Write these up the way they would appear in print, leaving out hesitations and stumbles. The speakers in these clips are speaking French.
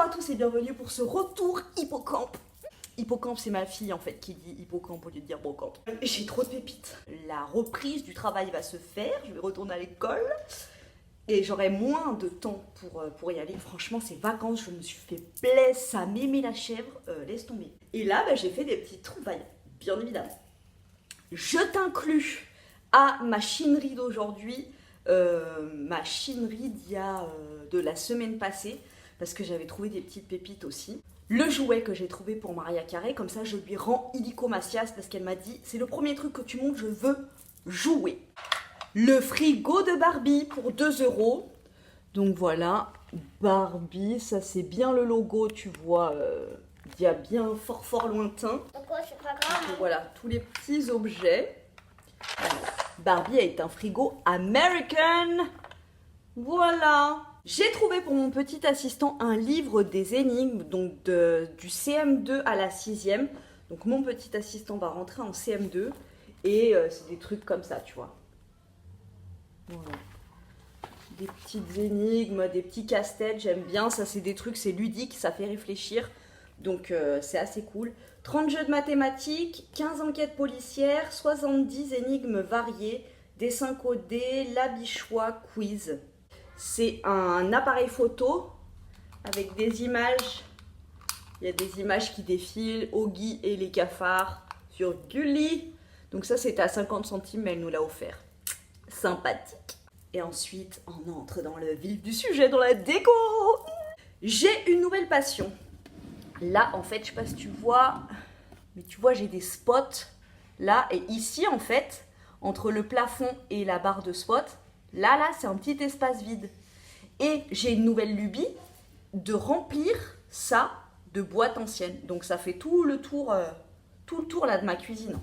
à tous et bienvenue pour ce retour Hippocampe. Hippocampe, c'est ma fille en fait qui dit Hippocampe au lieu de dire Brocampe. J'ai trop de pépites. La reprise du travail va se faire, je vais retourner à l'école et j'aurai moins de temps pour y aller. Franchement, ces vacances, je me suis fait plaisir, ça m'aimait la chèvre, laisse tomber. Et là, j'ai fait des petites trouvailles, bien évidemment. Je t'inclus à ma chinerie d'aujourd'hui, ma chinerie de la semaine passée, parce que j'avais trouvé des petites pépites aussi. Le jouet que j'ai trouvé pour Maria Carré, comme ça je lui rends illico Macias parce qu'elle m'a dit c'est le premier truc que tu montes, je veux jouer. Le frigo de Barbie pour 2 €. Donc voilà, Barbie, ça c'est bien le logo, tu vois, il y a bien fort lointain. Pourquoi c'est pas grave? Donc voilà, tous les petits objets. Barbie est un frigo American. Voilà. J'ai trouvé pour mon petit assistant un livre des énigmes, donc du CM2 à la 6e. Donc mon petit assistant va rentrer en CM2 et c'est des trucs comme ça, tu vois. Voilà. Des petites énigmes, des petits casse-têtes, j'aime bien. Ça, c'est des trucs, c'est ludique, ça fait réfléchir. Donc c'est assez cool. 30 jeux de mathématiques, 15 enquêtes policières, 70 énigmes variées, dessins codés, labichois, quiz. C'est un appareil photo avec des images. Il y a des images qui défilent, Oggy et les cafards sur Gulli. Donc ça, c'était à 50 centimes, mais elle nous l'a offert. Sympathique. Et ensuite, on entre dans le vif du sujet, dans la déco. J'ai une nouvelle passion. Là, en fait, je sais pas si tu vois, mais tu vois, j'ai des spots là et ici, en fait, entre le plafond et la barre de spot, là, c'est un petit espace vide. Et j'ai une nouvelle lubie de remplir ça de boîtes anciennes. Donc ça fait tout le tour là de ma cuisine.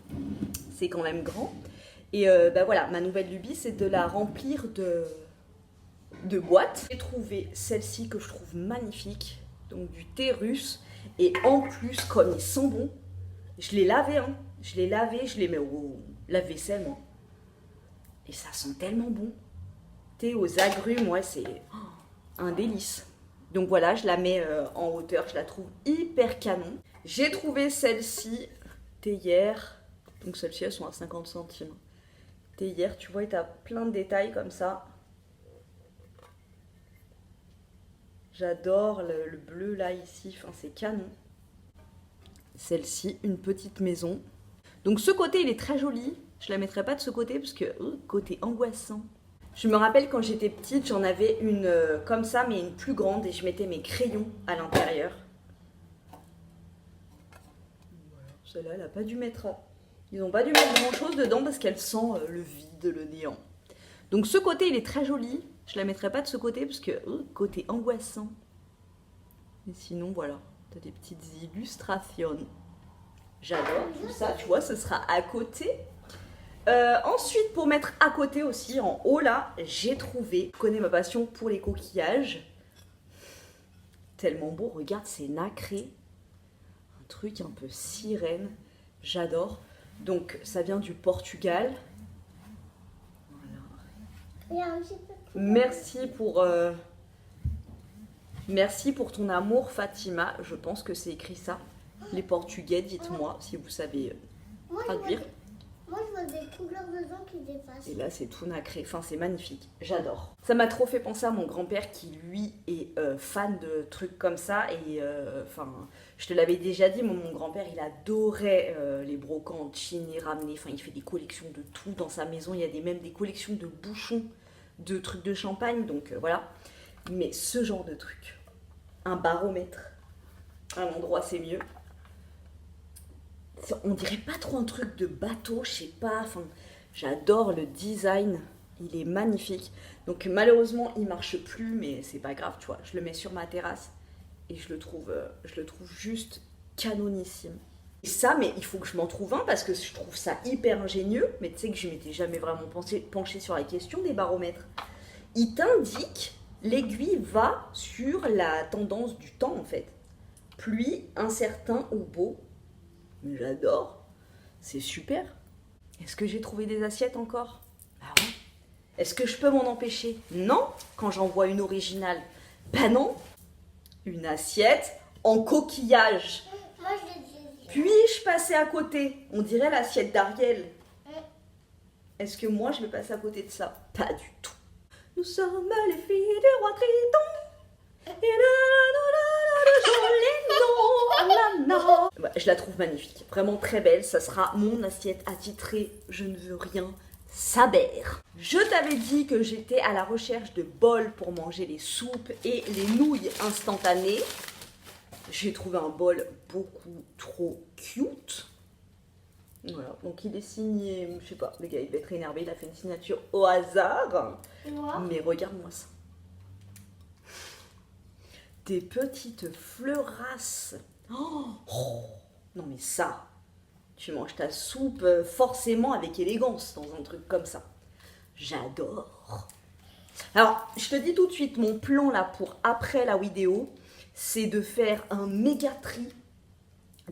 C'est quand même grand. Et voilà, ma nouvelle lubie, c'est de la remplir de boîtes. J'ai trouvé celle-ci que je trouve magnifique, donc du thé russe. Et en plus, comme il sent bon, je l'ai lavé, hein. Je les mets au lave-vaisselle, moi. Et ça sent tellement bon. Thé aux agrumes, ouais, c'est un délice. Donc voilà, je la mets en hauteur, je la trouve hyper canon. J'ai trouvé celle-ci, théière. Donc celles-ci, elles sont à 50 centimes. Théière, tu vois, et t'as plein de détails comme ça. J'adore le bleu là, ici, enfin c'est canon. Celle-ci, une petite maison. Donc ce côté, il est très joli. Je la mettrai pas de ce côté parce que côté angoissant. Je me rappelle quand j'étais petite, j'en avais une comme ça, mais une plus grande, et je mettais mes crayons à l'intérieur. Voilà, celle-là, elle a pas dû mettre. Ils n'ont pas dû mettre grand-chose dedans parce qu'elle sent le vide, le néant. Donc ce côté, il est très joli. Je la mettrai pas de ce côté parce que côté angoissant. Et sinon, voilà, t'as des petites illustrations. J'adore tout ça, tu vois, ce sera à côté. Ensuite, pour mettre à côté aussi, en haut là, j'ai trouvé, je connais ma passion pour les coquillages. Tellement beau, regarde, c'est nacré. Un truc un peu sirène, j'adore. Donc, ça vient du Portugal. Voilà. Merci pour ton amour, Fatima. Je pense que c'est écrit ça. Les Portugais, dites-moi si vous savez traduire. Moi, je vois des couleurs dedans qui dépassent. Et là, c'est tout nacré. Enfin, c'est magnifique. J'adore. Ça m'a trop fait penser à mon grand-père qui, lui, est fan de trucs comme ça. Et je te l'avais déjà dit, mon grand-père, il adorait les brocantes, chiner, ramener. Enfin, il fait des collections de tout dans sa maison. Il y a même des collections de bouchons, de trucs de champagne. Donc, voilà. Mais ce genre de truc, un baromètre, un endroit, c'est mieux. On dirait pas trop un truc de bateau, je sais pas, enfin, j'adore le design, il est magnifique. Donc malheureusement, il marche plus, mais c'est pas grave, tu vois. Je le mets sur ma terrasse et je le trouve juste canonissime. Et ça, mais il faut que je m'en trouve un parce que je trouve ça hyper ingénieux, mais tu sais que je m'étais jamais vraiment penchée sur la question des baromètres. Il t'indique, l'aiguille va sur la tendance du temps en fait. Pluie, incertain ou beau. Mais j'adore, c'est super. Est-ce que j'ai trouvé des assiettes encore? Ah oui. Est-ce que je peux m'en empêcher? Non, quand j'en vois une originale. Ben non. une assiette en coquillage. Moi, je l'ai dit. Puis-je passer à côté? On dirait l'assiette d'Ariel. Est-ce que moi, je vais passer à côté de ça? Pas du tout. Nous sommes les filles du roi Triton. Et ouais, je la trouve magnifique. Vraiment très belle. Ça sera mon assiette attitrée. Je ne veux rien saber. Je t'avais dit que j'étais à la recherche de bols pour manger les soupes et les nouilles instantanées. J'ai trouvé un bol beaucoup trop cute. Voilà, donc il est signé, je sais pas, le gars il va être énervé, il a fait une signature au hasard. Moi. Mais regarde-moi ça. Des petites fleurasses. Oh, non mais ça, tu manges ta soupe forcément avec élégance dans un truc comme ça. J'adore. Alors, je te dis tout de suite, mon plan là pour après la vidéo, c'est de faire un méga tri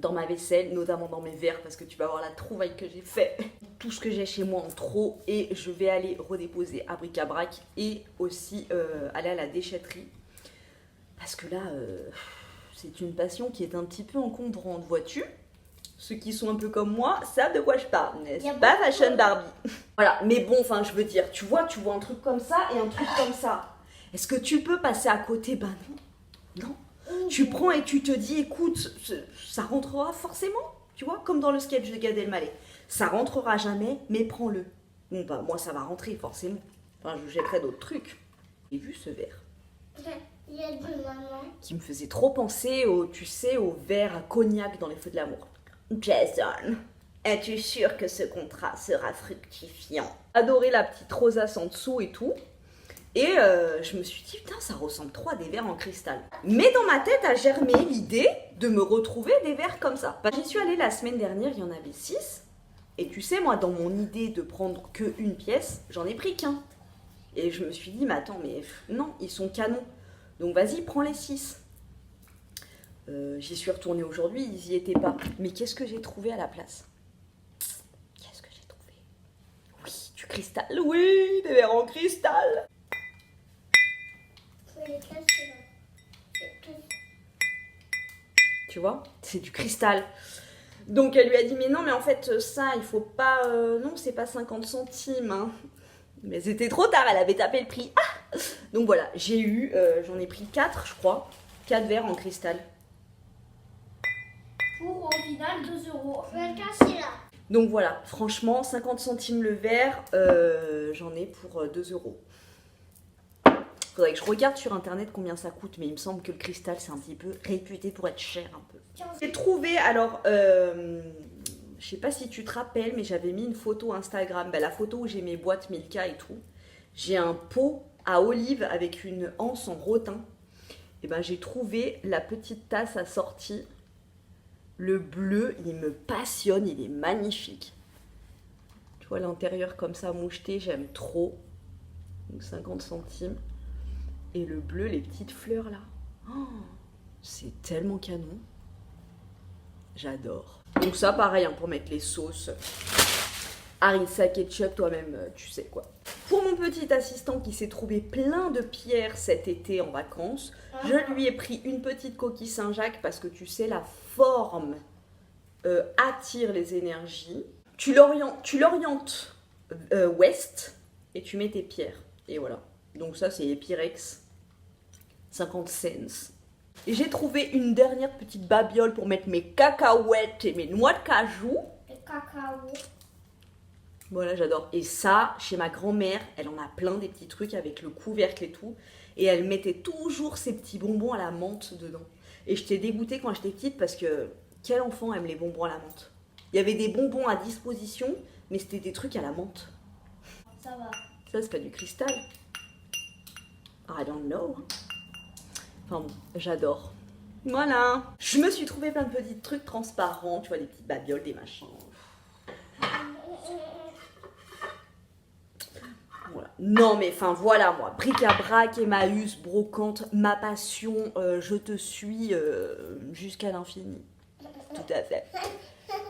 dans ma vaisselle, notamment dans mes verres, parce que tu vas voir la trouvaille que j'ai fait. Tout ce que j'ai chez moi en trop, et je vais aller redéposer à bric-à-brac et aussi aller à la déchetterie. Parce que là, c'est une passion qui est un petit peu encombrante, vois-tu? Ceux qui sont un peu comme moi savent de quoi je parle, n'est-ce pas, Fashion Barbie? Voilà, mais bon, enfin, je veux dire, tu vois un truc comme ça et un truc comme ça. Est-ce que tu peux passer à côté? Ben non, non. Tu prends et tu te dis, écoute, ça rentrera forcément, tu vois, comme dans le sketch de Gad Elmaleh. Ça rentrera jamais, mais prends-le. Bon, bah, moi, ça va rentrer, forcément. Enfin, je jetterai d'autres trucs. J'ai vu ce verre. Il y a du maman. Qui me faisait trop penser au, tu sais, au verre à cognac dans les feux de l'amour. Jason, es-tu sûr que ce contrat sera fructifiant? Adoré la petite rosace en dessous et tout. Et je me suis dit, putain, ça ressemble trop à des verres en cristal. Mais dans ma tête a germé l'idée de me retrouver des verres comme ça. Bah, j'y suis allée la semaine dernière, il y en avait 6. Et tu sais, moi, dans mon idée de prendre qu'une pièce, j'en ai pris qu'un. Et je me suis dit, mais attends, mais non, ils sont canons. Donc vas-y, prends les 6. J'y suis retournée aujourd'hui, ils y étaient pas. Mais qu'est-ce que j'ai trouvé à la place? Qu'est-ce que j'ai trouvé? Oui, du cristal. Oui, des verres en cristal. Tu vois, c'est du cristal. Donc elle lui a dit, mais non, mais en fait, ça, il faut pas... non, c'est pas 50 centimes. Hein. Mais c'était trop tard, elle avait tapé le prix. Ah, donc voilà, j'ai eu, j'en ai pris 4, je crois. 4 verres en cristal. Pour au final 2 euros. Je vais le casser là. Donc voilà, franchement, 50 centimes le verre, j'en ai pour 2 euros. Faudrait que je regarde sur internet combien ça coûte, mais il me semble que le cristal, c'est un petit peu réputé pour être cher un peu. J'ai trouvé, alors, je sais pas si tu te rappelles, mais j'avais mis une photo Instagram, la photo où j'ai mes boîtes Milka et tout. J'ai un pot à olive avec une anse en rotin. Et ben j'ai trouvé la petite tasse assortie. Le bleu, il me passionne, il est magnifique. Tu vois l'intérieur comme ça moucheté, j'aime trop. Donc 50 centimes. Et le bleu, les petites fleurs là. Oh, c'est tellement canon. J'adore. Donc ça pareil, hein, pour mettre les sauces. Harissa ketchup, toi-même, tu sais quoi. Pour mon petit assistant qui s'est trouvé plein de pierres cet été en vacances, je lui ai pris une petite coquille Saint-Jacques parce que tu sais, la forme attire les énergies. Tu l'orientes ouest et tu mets tes pierres. Et voilà. Donc ça, c'est Pyrex. 50 cents. Et j'ai trouvé une dernière petite babiole pour mettre mes cacahuètes et mes noix de cajou. Le cacao. Voilà, j'adore. Et ça, chez ma grand-mère, elle en a plein des petits trucs avec le couvercle et tout. Et elle mettait toujours ces petits bonbons à la menthe dedans. Et j'étais dégoûtée quand j'étais petite parce que quel enfant aime les bonbons à la menthe? Il y avait des bonbons à disposition, mais c'était des trucs à la menthe. Ça va. Ça, c'est pas du cristal. I don't know. Enfin bon, j'adore. Voilà. Je me suis trouvé plein de petits trucs transparents, tu vois, des petites babioles, des machins. Voilà. Non mais enfin voilà moi, bric-à-brac, Emmaüs, brocante, ma passion, je te suis jusqu'à l'infini. Tout à fait.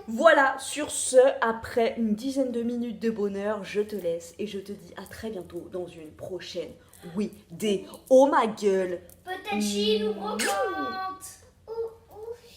Voilà, sur ce, après une dizaine de minutes de bonheur, je te laisse et je te dis à très bientôt dans une prochaine Oui, des oh ma gueule. Peut-être Chine ou Brocante.